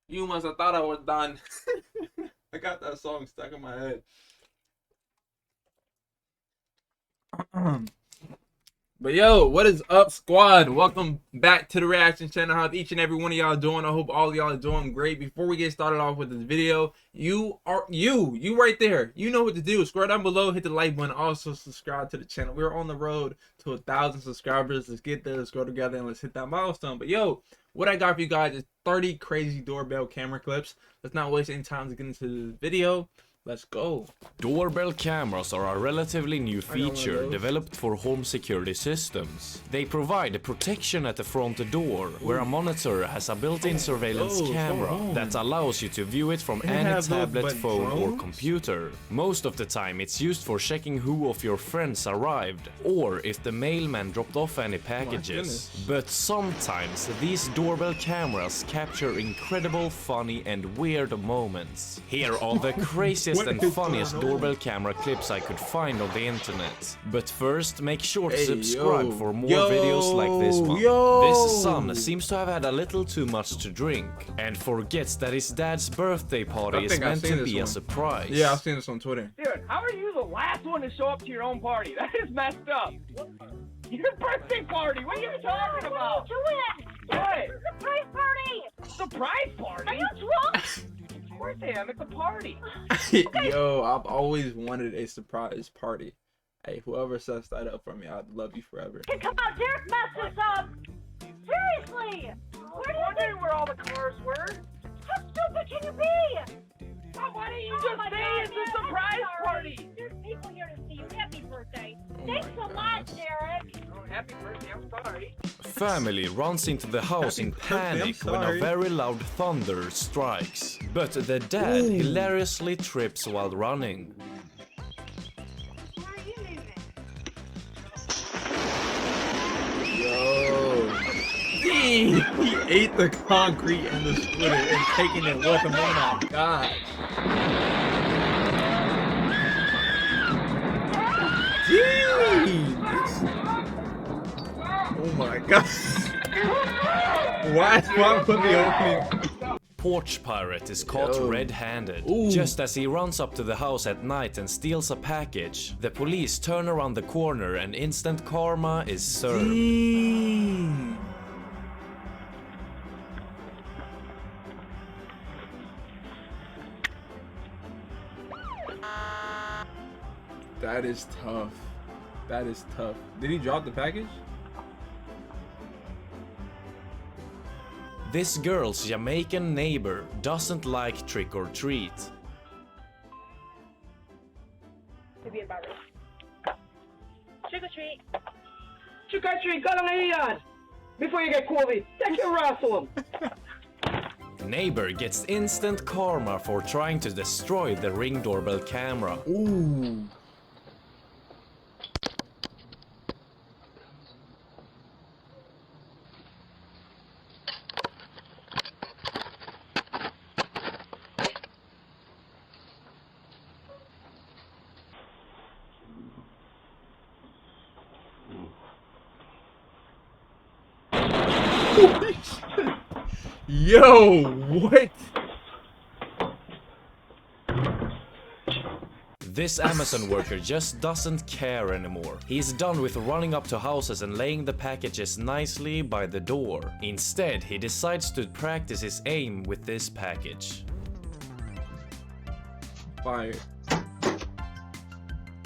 You must have thought I was done. I got that song stuck in my head. But yo, what is up, squad? Welcome back to the reaction channel. How's each and every one of y'all doing? I hope all of y'all are doing great. Before we get started off with this video, you right there. You know what to do. Scroll down below, hit the like button. Also subscribe to the channel. We're on the road to 1,000 subscribers. Let's get there. Let's go together and let's hit that milestone. But yo, what I got for you guys is 30 crazy doorbell camera clips. Let's not waste any time to get into the video. Let's go. Doorbell cameras are a relatively new feature developed for home security systems. They provide protection at the front door, where a monitor has a built-in surveillance camera that allows you to view it from any tablet, phone or computer. Most of the time it's used for checking who of your friends arrived, or if the mailman dropped off any packages. But sometimes these doorbell cameras capture incredible, funny and weird moments. Here are the craziest and funniest doorbell camera clips I could find on the internet. But first, make sure to subscribe for more videos like this one. This son seems to have had a little too much to drink and forgets that his dad's birthday party is meant to be a surprise. Yeah, I've seen this on Twitter. Dude, how are you the last one to show up to your own party? That is messed up. Your birthday party? What are you talking about? What are you doing? What? Surprise party! Surprise party? Are you drunk? Of course I am. It's a party. Yo, I've always wanted a surprise party. Hey, whoever sets that up for me, I'd love you forever. Hey, come on, Derek messed this up! Seriously! I was wondering where all the cars were. How stupid can you be? Oh, why didn't you Oh just my say God, it's man, a surprise I'm sorry. party? There's people here to see you. Happy birthday. Oh Thanks my a lot, goodness. Derek. Oh, happy birthday. I'm sorry. Family runs into the house in panic when a very loud thunder strikes. But the dad hilariously trips while running. Where are you leaving? Yo. He ate the concrete and the scooter and taking it with him. Oh my god. Jeez. Oh my god. Why put the opening? Porch Pirate is caught red-handed. Just as he runs up to the house at night and steals a package, the police turn around the corner and instant karma is served. That is tough. That is tough. Did he drop the package? This girl's Jamaican neighbor doesn't like trick or treat. Trick or treat. Trick or treat. Go down the yard before you get COVID. Take your ass home. Neighbor gets instant karma for trying to destroy the Ring doorbell camera. Ooh. Yo, what? This Amazon worker just doesn't care anymore. He's done with running up to houses and laying the packages nicely by the door. Instead, he decides to practice his aim with this package. Fire.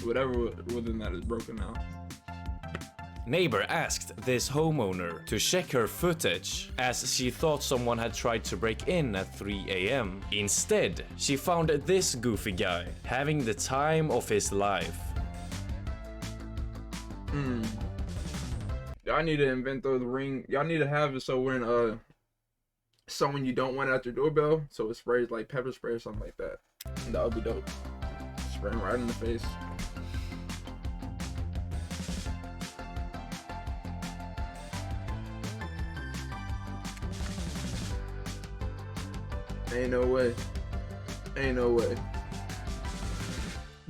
Whatever within that is broken now. Neighbor asked this homeowner to check her footage, as she thought someone had tried to break in at 3 AM. Instead, she found this goofy guy having the time of his life. Y'all need to invent those ring. Y'all need to have it so when someone you don't want at your doorbell, so it sprays like pepper spray or something like that. That would be dope. Spray 'em right in the face. Ain't no way. Ain't no way.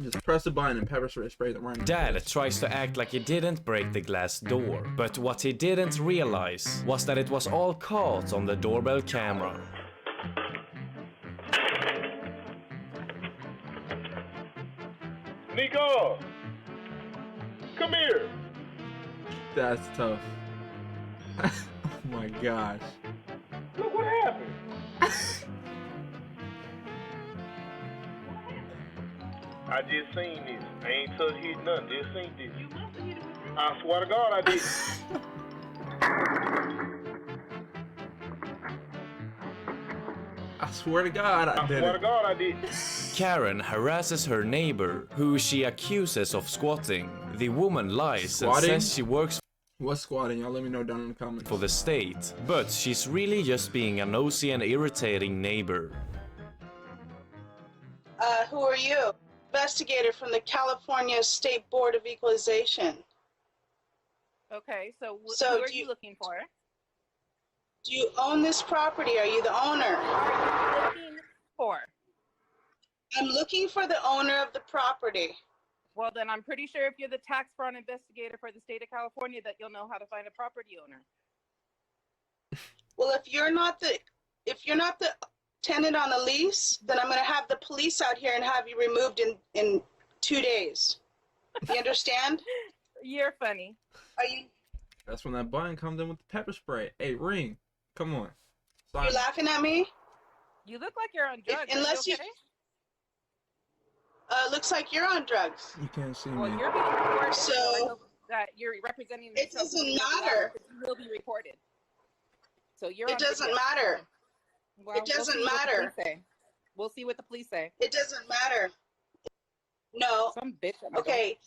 Just press the button and pepper spray them right in the Dad face. tries to act like he didn't break the glass door, but what he didn't realize was that it was all caught on the doorbell camera. Nico, come here. That's tough. Oh my gosh. Look what happened. I just seen this. I ain't touched hit nothing. Just seen this. I swear to God I did. I swear to God, I did swear to it. God I did. Karen harasses her neighbor, who she accuses of squatting. The woman lies and Squatting? says she works What's squatting? Y'all let me know down in the comments. for the state, but she's really just being a nosy and irritating neighbor. Who are you? Investigator from the California State Board of Equalization. Okay, so So who are do you you- looking for? Do you own this property? Are you the owner? Are you looking for? I'm looking for the owner of the property. Well, then I'm pretty sure if you're the tax fraud investigator for the state of California that you'll know how to find a property owner. Well, if you're not the tenant on the lease, then I'm going to have the police out here and have you removed in 2 days. You understand? You're funny. Are you That's when that button comes in with the pepper spray. Hey, Ring, come on. are you laughing at me? You look like you're on drugs. Unless you you- okay? Looks like you're on drugs. You can't see Well, me. you're being recorded, So- so I hope that you're representing It yourself doesn't in the matter. because you will be recorded. So you're It on doesn't video. matter. Well, It doesn't we'll see what the matter. police say. We'll see what the police say. It doesn't matter. No. Some bitch. at my door. Okay.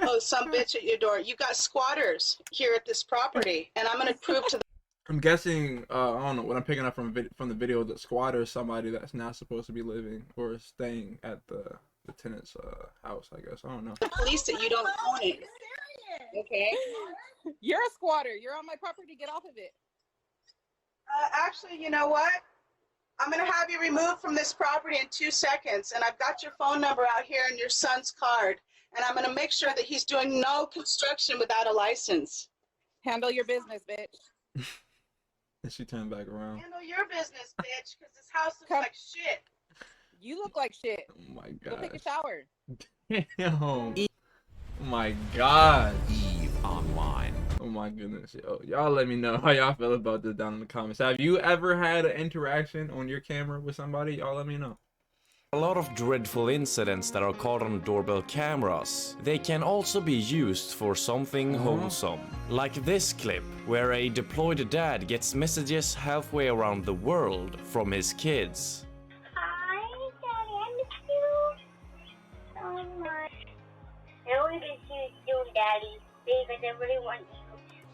Oh, some bitch at your door. You got squatters here at this property, and I'm going to prove to them. I'm guessing, I don't know, what I'm picking up from the video, that squatter is somebody that's not supposed to be living or staying at the tenant's house, I guess. I don't know. The police that you don't own it. Okay. You're a squatter. You're on my property. Get off of it. Actually, you know what? I'm going to have you removed from this property in 2 seconds, and I've got your phone number out here and your son's card, and I'm going to make sure that he's doing no construction without a license. Handle your business, bitch. And she turned back around. Handle your business, bitch, because this house looks Come- like shit. You look like shit. Oh my Go take a god. shower. Damn. Oh my god. Eve Online. Oh my goodness. Yo, y'all let me know how y'all feel about this down in the comments. Have you ever had an interaction on your camera with somebody? Y'all let me know. A lot of dreadful incidents that are caught on doorbell cameras. They can also be used for something wholesome. Like this clip, where a deployed dad gets messages halfway around the world from his kids. Hi, Daddy. I miss you so much. I only miss you too, Daddy. Because I really want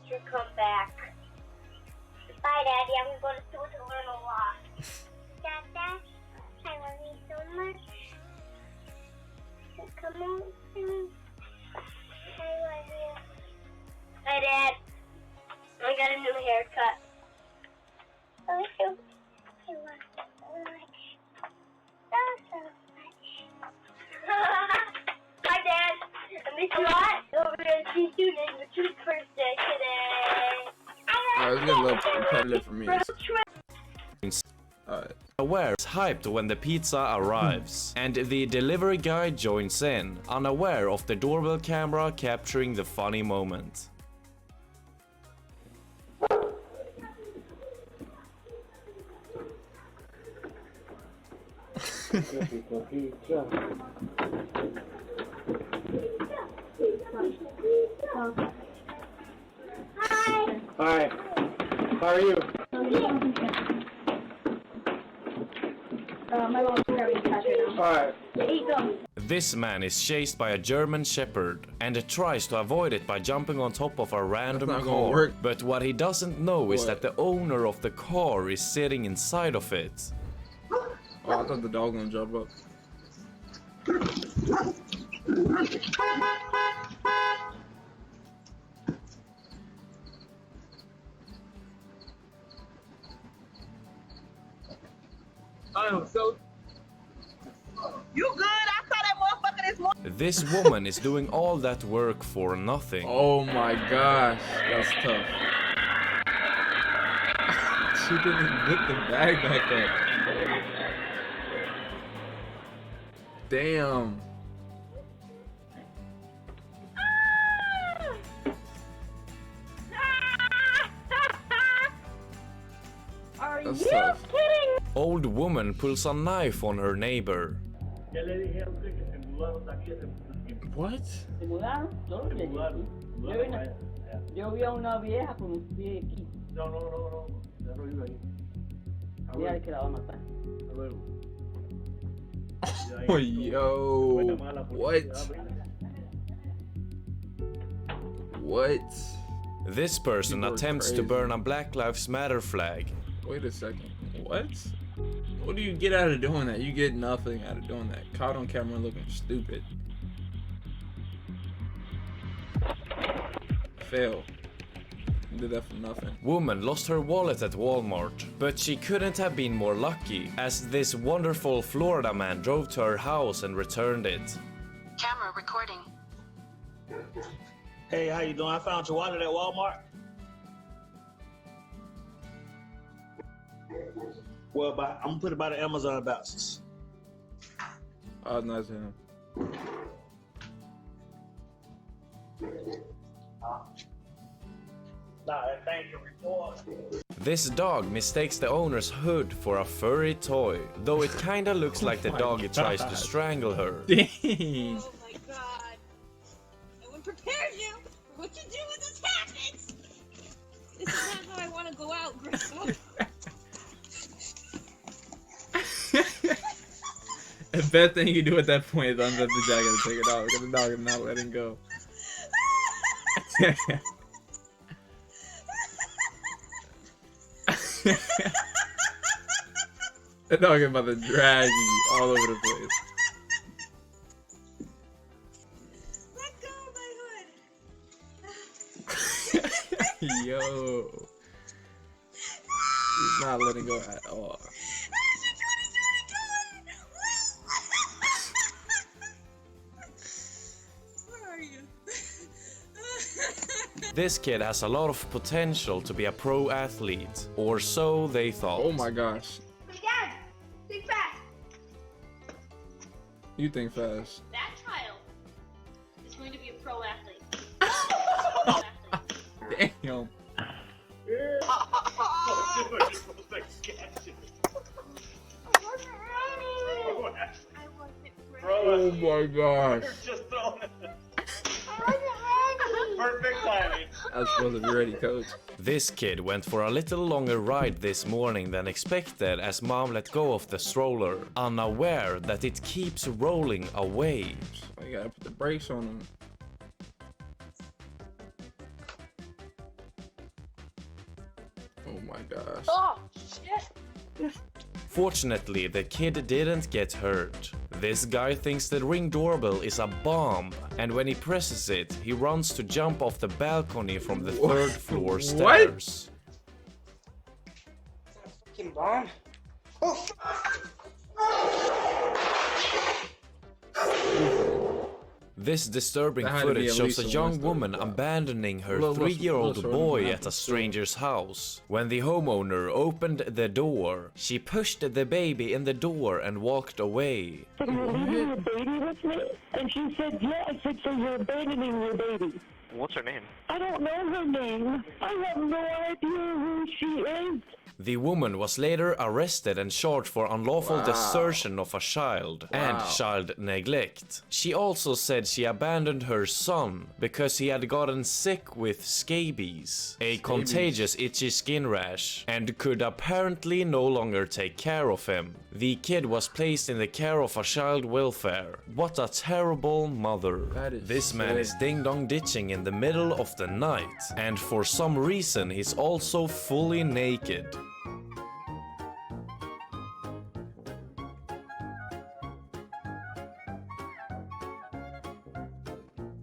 you to come back. Bye, Daddy. I'm going to school to learn a lot. Dad, I love you so much. Come on. I love you. Hi, Dad. I got a new haircut. I love you so much. So much. Hi, Dad. I miss you a lot. Over there, she's doing Richard's birthday today. Alright, it's getting a little repetitive for me. Alright. Aware is hyped when the pizza arrives, and the delivery guy joins in, unaware of the doorbell camera capturing the funny moment. Hi. Hi. How are you? My mom's grabbing cash right now. Alright. Here you go. This man is chased by a German Shepherd and tries to avoid it by jumping on top of a random not gonna car. work. But what he doesn't know is What? that the owner of the car is sitting inside of it. Oh, I thought the dog was gonna jump up. You good? I saw that motherfucker this morning. This woman is doing all that work for nothing. Oh my gosh, that's tough. She didn't even lift the bag back up. Damn. That's tough. Old woman pulls a knife on her neighbor. What? ¿Se mudaron? Todos se mudaron. Yo vi a una vieja con un pie aquí. No. Ya no vive ahí. Mira que la va a matar. Oh, yo. What? This person People are attempts to crazy. burn a Black Lives Matter flag. Wait a second. What? What do you get out of doing that? You get nothing out of doing that. Caught on camera looking stupid. Fail. Did that for nothing. Woman lost her wallet at Walmart, but she couldn't have been more lucky, as this wonderful Florida man drove to her house and returned it. Camera recording. Hey, how you doing? I found your wallet at Walmart. Well, I'm gonna put it by the Amazon boxes. Oh, nice him. Thank you, report. This dog mistakes the owner's hood for a furry toy, though it kinda looks like the dog tries to strangle her. Dang. Oh my god. No one prepared you for what you do when this happens. This is not how I want to go out, Grissom. The best thing you do at that point is unzip the jacket and take it off because the dog is not letting go. The dog is about to drag you all over the place. Let go of my hood. Yo. He's not letting go at all. Where are you? This kid has a lot of potential to be a pro athlete, or so they thought. Oh my gosh. Hey, Dad, think fast. You think fast. That child is going to be a pro athlete. Damn. Oh my gosh. Perfect planning. I was supposed to be ready, coach. This kid went for a little longer ride this morning than expected as mom let go of the stroller, unaware that it keeps rolling away. You gotta put the brakes on him. Oh my gosh. Oh, shit. Fortunately, the kid didn't get hurt. This guy thinks the Ring doorbell is a bomb, and when he presses it, he runs to jump off the balcony from the third floor stairs. Fucking bomb. Oh. This disturbing That had to be footage at shows a least young almost woman a- abandoning her Little 3-year-old shorter boy than at a that. stranger's house. When the homeowner opened the door, she pushed the baby in the door and walked away. You're leaving your baby with me? And she said, yes. I said, so you're abandoning your baby. What's her name? I don't know her name. I have no idea who she is. The woman was later arrested and charged for unlawful desertion of a child and child neglect. She also said she abandoned her son because he had gotten sick with scabies, a contagious itchy skin rash, and could apparently no longer take care of him. The kid was placed in the care of a child welfare. What a terrible mother. That is This man is ding-dong ditching in the middle of the night, and for some reason he's also fully naked.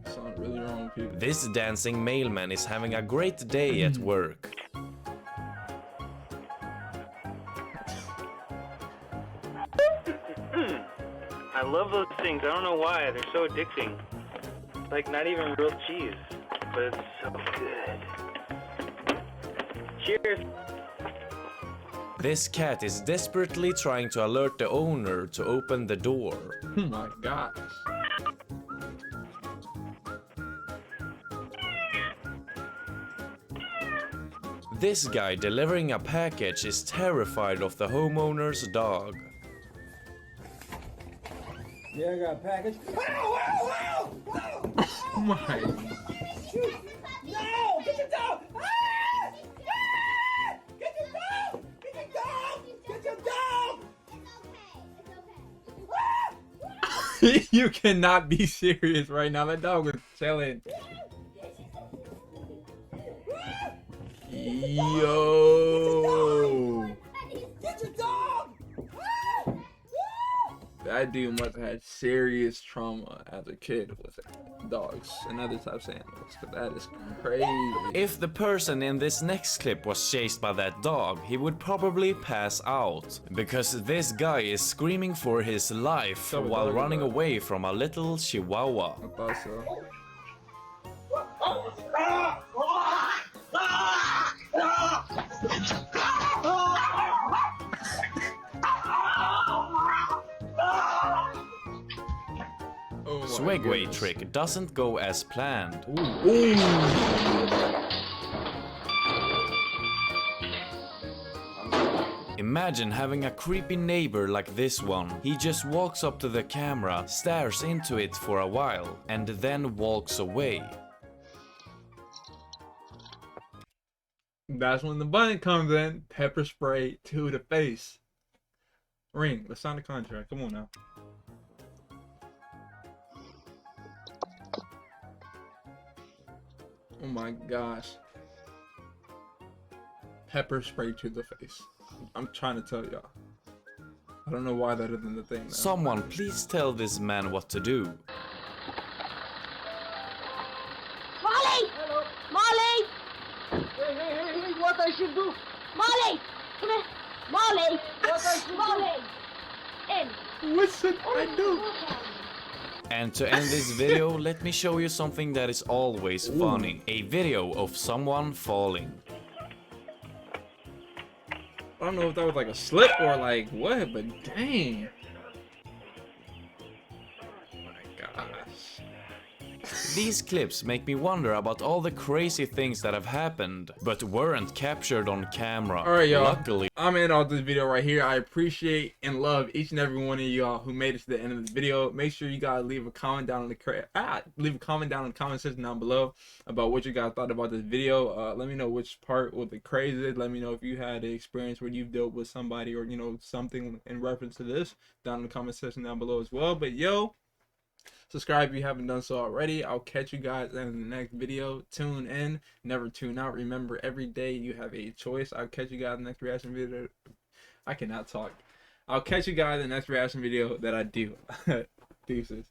Something really wrong with people. This dancing mailman is having a great day at work. I love those things. I don't know why. They're so addicting. Like, not even real cheese, but it's so good. Cheers. This cat is desperately trying to alert the owner to open the door. Oh my gosh. This guy delivering a package is terrified of the homeowner's dog. Yeah, I got a package. Oh my. No! Get your dog! Ah! Ah! Get your dog! Get your dog! Get your dog! You cannot be serious right now. That dog was chilling. Yo. Get your dog! That dude must have had serious trauma as a kid with dogs and other types of animals. Cause that is crazy. If the person in this next clip was chased by that dog, he would probably pass out. Because this guy is screaming for his life while running away from a little chihuahua. I thought so. Swagway trick doesn't go as planned. Ooh. Imagine having a creepy neighbor like this one. He just walks up to the camera, stares into it for a while, and then walks away. That's when the button comes in. Pepper spray to the face. Ring, let's sign the contract. Come on now. Oh my gosh. Pepper spray to the face. I'm trying to tell y'all. I don't know why that isn't the thing now. Someone please tell this man what to do. Molly! Hello. Molly! Hey, what I should do? Molly! Come here. Molly! What I should Molly! In. What should I do? And to end this video, let me show you something that is always funny. A video of someone falling. I don't know if that was like a slip or like what, but dang. Oh my gosh. These clips make me wonder about all the crazy things that have happened, but weren't captured on camera. Alright, y'all. Luckily. I'm ending off this video right here. I appreciate and love each and every one of y'all who made it to the end of this video. Make sure you guys leave a comment down in the comment section down below about what you guys thought about this video. Let me know which part was the craziest. Let me know if you had an experience where you've dealt with somebody or something in reference to this down in the comment section down below as well. But yo, subscribe if you haven't done so already. I'll catch you guys in the next video. Tune in, never tune out. Remember, every day you have a choice. I'll catch you guys in the next reaction video. I cannot talk. I'll catch you guys in the next reaction video that I do. Deuces.